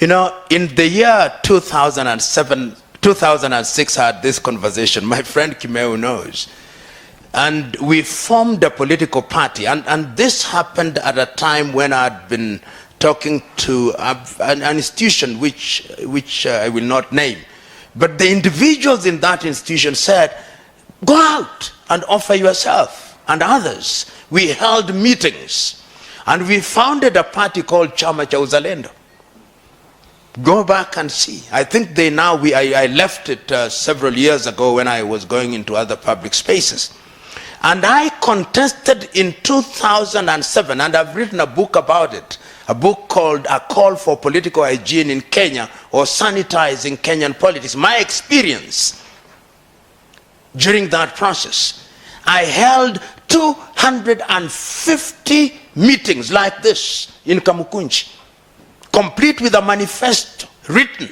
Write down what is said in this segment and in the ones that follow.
You know, in the year 2007, 2006, I had this conversation. My friend Kiambu knows. And we formed a political party. And this happened at a time when I'd been talking to an institution which I will not name. But the individuals in that institution said, go out and offer yourself and others. We held meetings. And we founded a party called Chama cha Uzalendo. Go back and see. I think I left it several years ago when I was going into other public spaces. And I contested in 2007, and I've written a book about it, a book called A Call for Political Hygiene in Kenya, or Sanitizing Kenyan Politics. My experience during that process. I held 250 meetings like this in Kamukunji, complete with a manifesto written.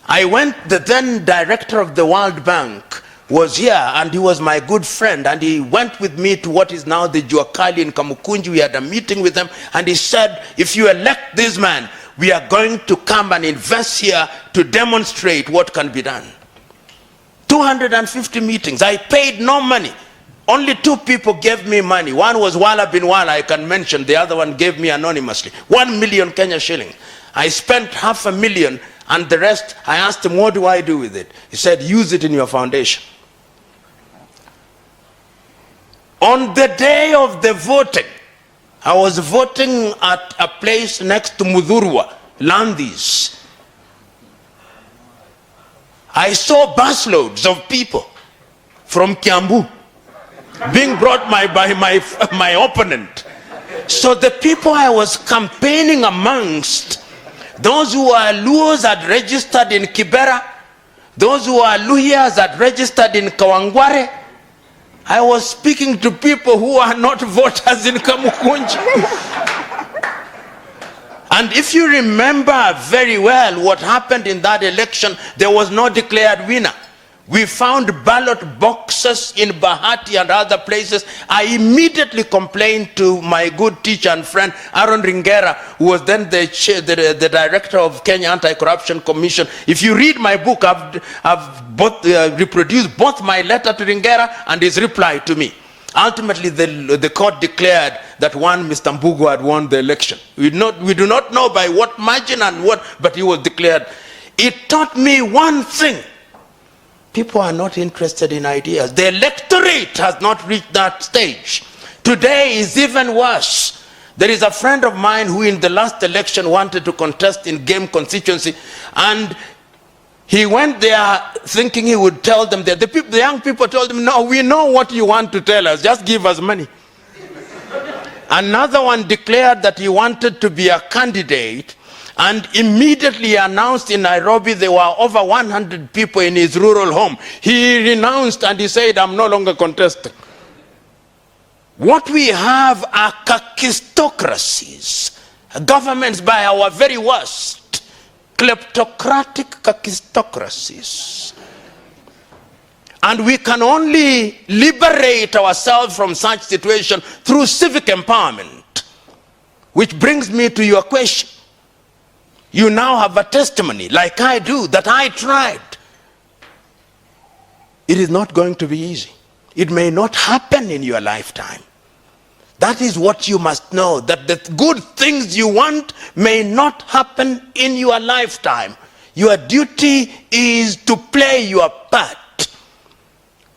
I went, the then director of the World Bank was here, and he was my good friend, and he went with me to what is now the Juakali in Kamukunji. We had a meeting with him, and he said, if you elect this man, we are going to come and invest here to demonstrate what can be done. 250 meetings. I paid no money. Only 2 people gave me money. One was Wala bin Wala, I can mention. The other one gave me anonymously. 1 million Kenya shilling. I spent $500,000, and the rest, I asked him, what do I do with it? He said, use it in your foundation. On the day of the voting, I was voting at a place next to Mudhurwa, Landis. I saw busloads of people from Kiambu being brought by my opponent. So the people I was campaigning amongst, those who are Luos had registered in Kibera, those who are Luhyas had registered in Kawangware. I was speaking to people who are not voters in Kamukunji. And if you remember very well what happened in that election, there was no declared winner. We found ballot boxes in Bahati and other places. I immediately complained to my good teacher and friend, Aaron Ringera, who was then the director of Kenya Anti-Corruption Commission. If you read my book, I've reproduced both my letter to Ringera and his reply to me. Ultimately, the court declared that one Mr. Mbugu had won the election. We do not know by what margin and what, but he was declared. It taught me one thing. People are not interested in ideas. The electorate has not reached that stage. Today is even worse. There is a friend of mine who in the last election wanted to contest in Game constituency, and he went there thinking he would tell them that the young people told him, no, we know what you want to tell us, just give us money. Another one declared that he wanted to be a candidate, and immediately announced in Nairobi there were over 100 people in his rural home. He renounced and he said, I'm no longer contesting. What we have are kakistocracies, governments by our very worst, kleptocratic kakistocracies. And we can only liberate ourselves from such situation through civic empowerment. Which brings me to your question. You now have a testimony, like I do, that I tried. It is not going to be easy. It may not happen in your lifetime. That is what you must know, that the good things you want may not happen in your lifetime. Your duty is to play your part.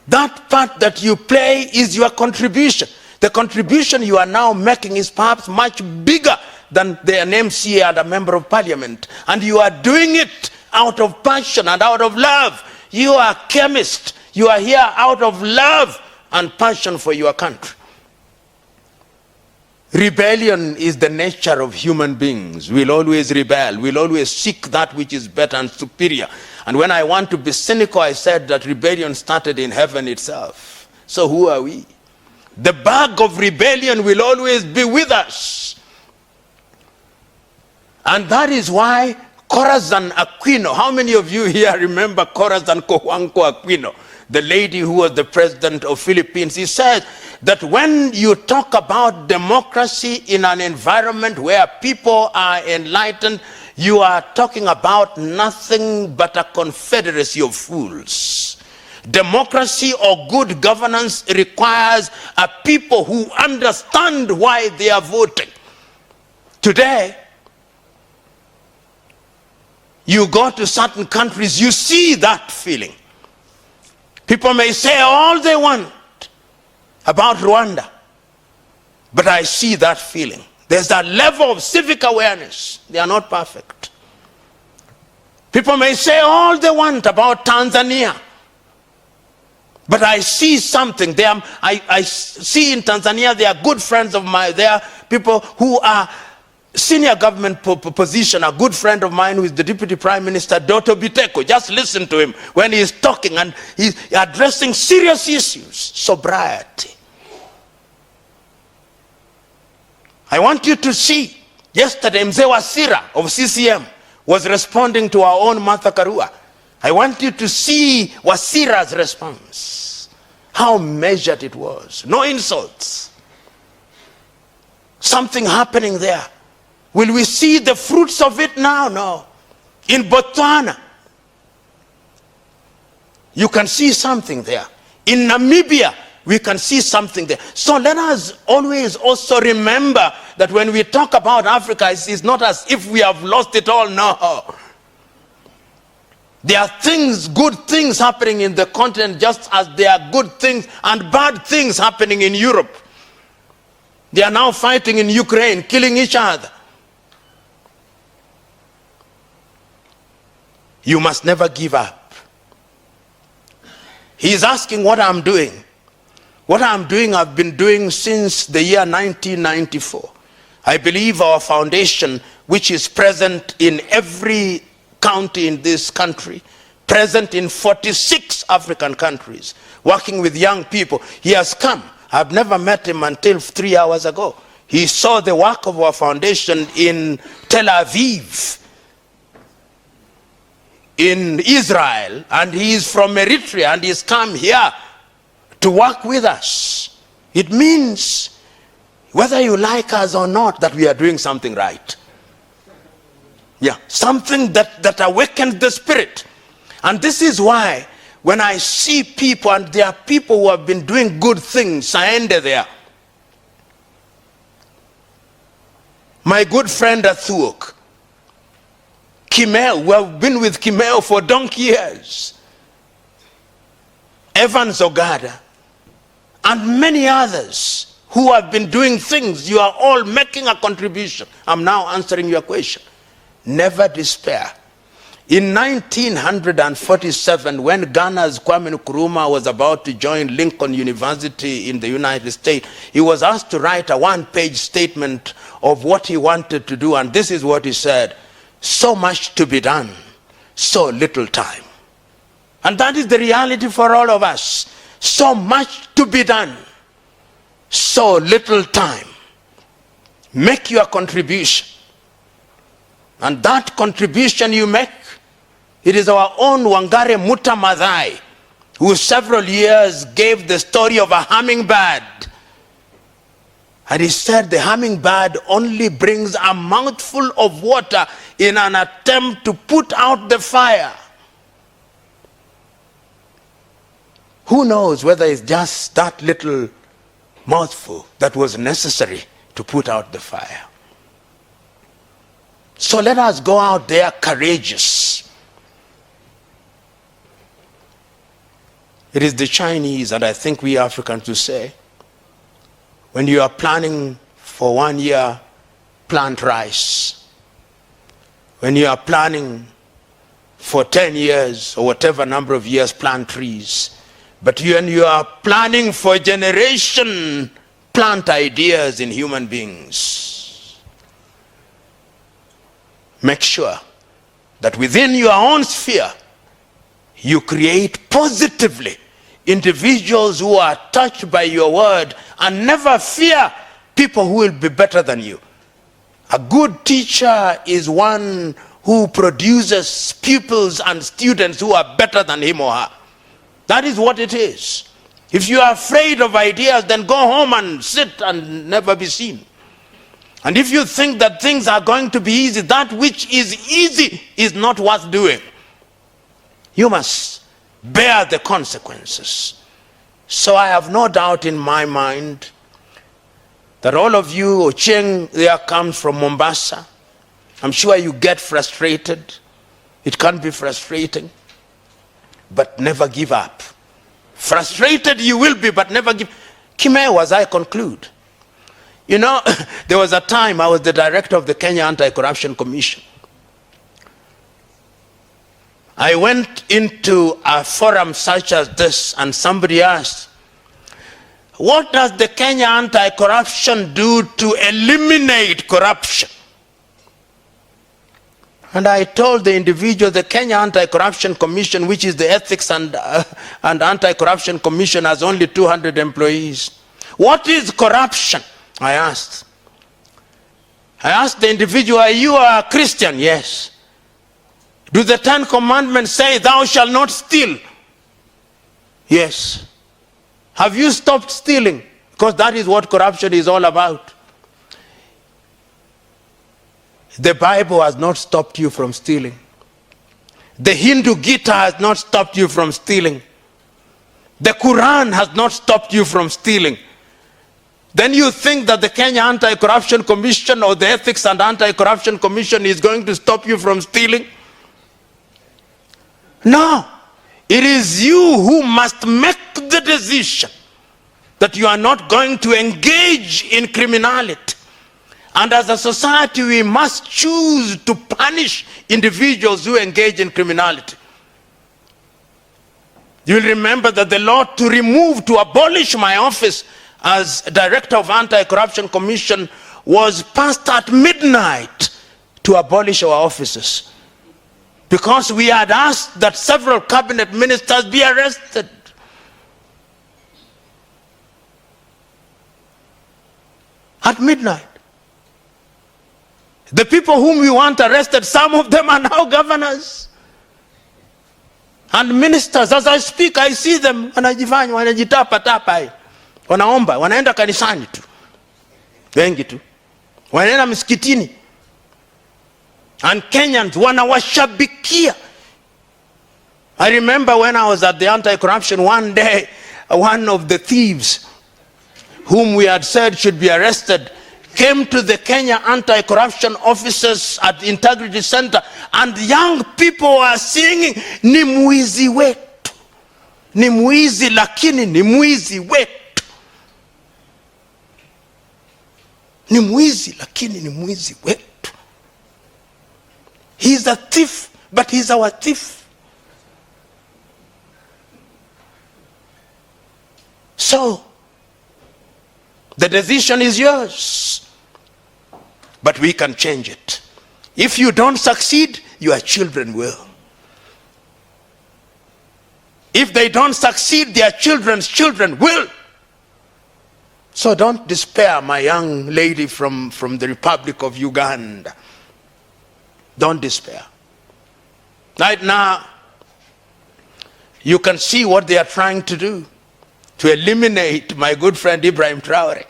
That part that you play is your contribution. The contribution you are now making is perhaps much bigger than an MCA and a member of parliament. And you are doing it out of passion and out of love. You are a chemist. You are here out of love and passion for your country. Rebellion is the nature of human beings. We'll always rebel. We'll always seek that which is better and superior. And when I want to be cynical, I said that rebellion started in heaven itself. So who are we? The bug of rebellion will always be with us. And that is why Corazon Aquino, how many of you here remember Corazon Cojuangco Aquino, the lady who was the president of Philippines? He said that when you talk about democracy in an environment where people are enlightened, you are talking about nothing but a confederacy of fools. Democracy or good governance requires a people who understand why they are voting. Today, you go to certain countries, you see that feeling. People may say all they want about Rwanda, but I see that feeling. There's that level of civic awareness. They are not perfect. People may say all they want about Tanzania, but I see something. I see in Tanzania, they are good friends of mine. They are people who are senior government position. A good friend of mine who is the Deputy Prime Minister, Dr. Biteko. Just listen to him when he is talking and he's addressing serious issues. Sobriety. I want you to see, yesterday Mzee Wasira of CCM was responding to our own Martha Karua. I want you to see Wasira's response. How measured it was. No insults. Something happening there. Will we see the fruits of it now? No. In Botswana, you can see something there. In Namibia, we can see something there. So let us always also remember that when we talk about Africa, it's not as if we have lost it all. No. There are things, good things happening in the continent, just as there are good things and bad things happening in Europe. They are now fighting in Ukraine, killing each other. You must never give up. He is asking what I'm doing. What I'm doing, I've been doing since the year 1994. I believe our foundation, which is present in every county in this country, present in 46 African countries, working with young people. He has come. I've never met him until 3 hours ago. He saw the work of our foundation in Tel Aviv, in Israel, and he is from Eritrea, and he's come here to work with us. It means, whether you like us or not, that we are doing something right. Yeah, something that awakens the spirit. And this is why when I see people, and there are people who have been doing good things, I end there. My good friend Athuok, Kimel, we have been with Kimel for donkey years. Evans Ogada, and many others who have been doing things. You are all making a contribution. I'm now answering your question. Never despair. In 1947, when Ghana's Kwame Nkrumah was about to join Lincoln University in the United States, he was asked to write a one-page statement of what he wanted to do, and this is what he said: so much to be done, so little time. And that is the reality for all of us. So much to be done, so little time. Make your contribution. And that contribution you make, it is our own Wangare Muta Maathai, who several years gave the story of a hummingbird. And he said the hummingbird only brings a mouthful of water in an attempt to put out the fire. Who knows whether it's just that little mouthful that was necessary to put out the fire. So let us go out there courageous. It is the Chinese, and I think we Africans to say, when you are planning for 1 year, plant rice. When you are planning for 10 years or whatever number of years, plant trees. But when you are planning for a generation, plant ideas in human beings. Make sure that within your own sphere, you create positively individuals who are touched by your word, and never fear people who will be better than you. A good teacher is one who produces pupils and students who are better than him or her. That is what it is. If you are afraid of ideas, then go home and sit and never be seen. And if you think that things are going to be easy, that which is easy is not worth doing. You must bear the consequences. So I have no doubt in my mind that all of you, Ocheng there comes from Mombasa. I'm sure you get frustrated. It can be frustrating, but never give up. Frustrated you will be, but never give. Kimewa, as I conclude. You know, there was a time I was the director of the Kenya Anti-Corruption Commission. I went into a forum such as this and somebody asked, what does the Kenya Anti-Corruption do to eliminate corruption? And I told the individual, the Kenya Anti-Corruption Commission, which is the Ethics and Anti-Corruption Commission, has only 200 employees. What is corruption? I asked the individual, are you a Christian? Yes. Do the 10 commandments say, thou shalt not steal? Yes. Have you stopped stealing? Because that is what corruption is all about. The Bible has not stopped you from stealing. The Hindu Gita has not stopped you from stealing. The Quran has not stopped you from stealing. Then you think that the Kenya Anti-Corruption Commission or the Ethics and Anti-Corruption Commission is going to stop you from stealing? No. It is you who must make the decision that you are not going to engage in criminality. And as a society, we must choose to punish individuals who engage in criminality. You'll remember that the law to abolish my office as director of Anti-Corruption Commission was passed at midnight to abolish our offices. Because we had asked that several cabinet ministers be arrested. At midnight. The people whom we want arrested, some of them are now governors and ministers. As I speak, I see them, wanajifanya, wanajitapa-tapa. Wanaomba, wanaenda kanisani tu. Wengi tu. Wanaenda msikitini. And Kenyans wanawashabikia. I remember when I was at the anti-corruption one day, one of the thieves whom we had said should be arrested came to the Kenya anti-corruption officers at the Integrity Center, and young people were singing, ni mwizi wetu. Ni mwizi lakini ni mwizi wetu. Ni mwizi lakini ni mwizi wetu. He's a thief, but he's our thief. So, the decision is yours. But we can change it. If you don't succeed, your children will. If they don't succeed, their children's children will. So don't despair, my young lady from the Republic of Uganda. Don't despair. Right now, you can see what they are trying to do to eliminate my good friend Ibrahim Traore.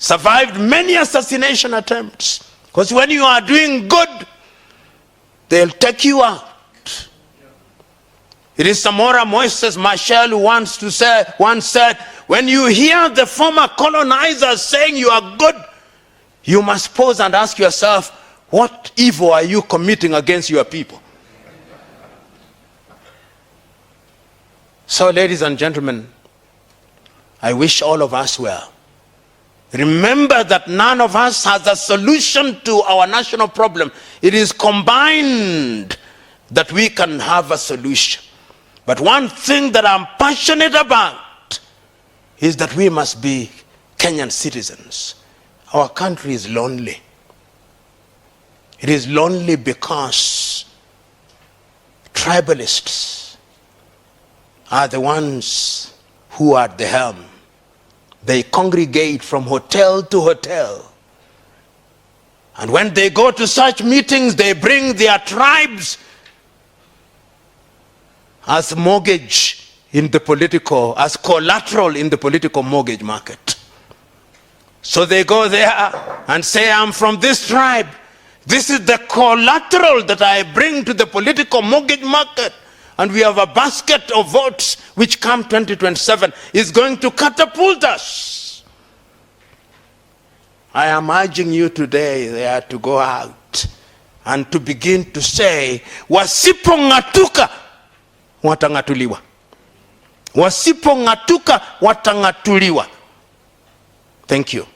Survived many assassination attempts. Because when you are doing good, they'll take you out. It is Samora Moises Machel who once said, when you hear the former colonizers saying you are good, you must pause and ask yourself, what evil are you committing against your people? So, ladies and gentlemen, I wish all of us well. Remember that none of us has a solution to our national problem. It is combined that we can have a solution. But one thing that I'm passionate about is that we must be Kenyan citizens. Our country is lonely. It is lonely because tribalists are the ones who are at the helm. They congregate from hotel to hotel. And when they go to such meetings, they bring their tribes as mortgage in the political, as collateral in the political mortgage market. So they go there and say, I'm from this tribe. This is the collateral that I bring to the political mortgage market. And we have a basket of votes which come 2027 is going to catapult us. I am urging you today there to go out and to begin to say, wasipong'atuka watang'atuliwa. Wasipong'atuka watang'atuliwa. Thank you.